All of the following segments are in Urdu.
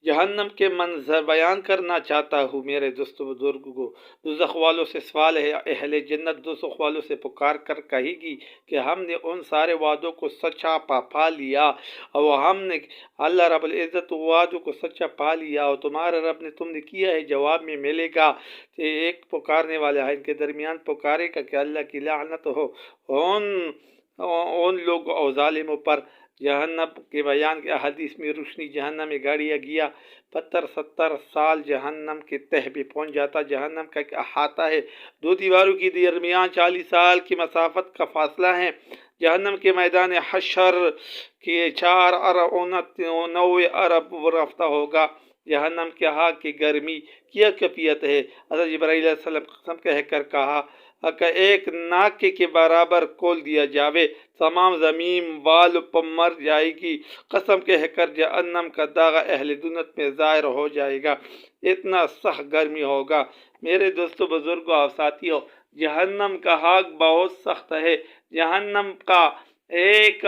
جہنم کے منظر بیان کرنا چاہتا ہوں میرے دوستو بزرگوں کو۔ دوزخ والوں سے سوال ہے، اہل جنت دوزخ والوں سے پکار کر کہے گی کہ ہم نے ان سارے وعدوں کو سچا پا لیا، اور ہم نے اللہ رب العزت وعدوں کو سچا پا لیا، اور تمہارا رب نے تم نے کیا ہے جواب میں ملے گا۔ کہ ایک پکارنے والا ہے، ان کے درمیان پکارے گا کہ اللہ کی لعنت ہو ان لوگ اور ظالموں پر۔ جہنم کے بیان کے حدیث میں روشنی جہنم میں گاڑیا گیا، 70 سال جہنم کے تہ پہ پہنچ جاتا۔ جہنم کا ایک احاطہ ہے، 2 دیواروں کے درمیان 40 سال کی مسافت کا فاصلہ ہے۔ جہنم کے میدان حشر کے 4 ارب 90 ارب رفتہ ہوگا۔ جہنم کے آگ کی گرمی کیا کیفیت ہے، حضرت جبرائیل علیہ السلام قسم کہہ کر کہا کہ ایک ناکے کے برابر کھول دیا جاوے، تمام زمین وال پر مر جائے گی۔ قسم کہہ کر جہنم کا داغ اہل جنت میں ظاہر ہو جائے گا، اتنا سخت گرمی ہوگا۔ میرے دوستو بزرگوں اور ساتھیوں، جہنم کا آگ بہت سخت ہے۔ جہنم کا ایک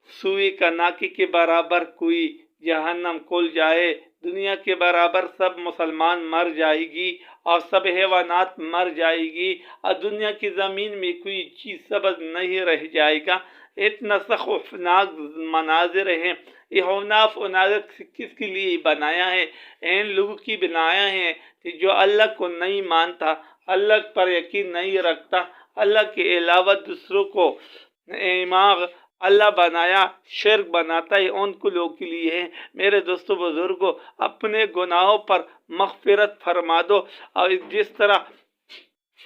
سوئی کا ناکے کے برابر کوئی جہنم کھل جائے، دنیا کے برابر سب مسلمان مر جائے گی، اور سب حیوانات مر جائے گی، اور دنیا کی زمین میں کوئی چیز سبز نہیں رہ جائے گا۔ اتنا خوفناک مناظر ہیں۔ یہ خوفناک مناظر کس کے لیے بنایا ہے؟ ان لوگوں کی بنایا ہے کہ جو اللہ کو نہیں مانتا، اللہ پر یقین نہیں رکھتا، اللہ کے علاوہ دوسروں کو امام اللہ بنایا، شرک بناتا ہے، ان کو لوگوں کے لیے ہے۔ میرے دوستو بزرگوں، اپنے گناہوں پر مغفرت فرما دو، اور جس طرح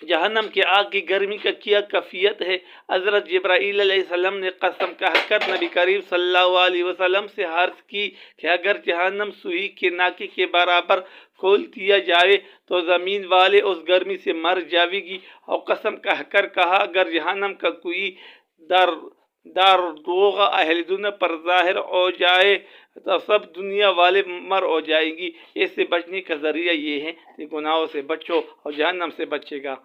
جہنم کی آگ کی گرمی کا کیا کیفیت ہے، حضرت جبرائیل علیہ السلام نے قسم کہہ کر نبی کریم صلی اللہ علیہ وسلم سے عرض کی کہ اگر جہنم سوئی کے ناکے کے برابر کھول دیا جائے تو زمین والے اس گرمی سے مر جاوے گی، اور قسم کہہ کر کہا اگر جہنم کا کوئی دوغ اہل دنیا پر ظاہر ہو جائے تو سب دنیا والے مر ہو جائیں گی۔ اس سے بچنے کا ذریعہ یہ ہے کہ گناہوں سے بچو اور جہنم سے بچے گا۔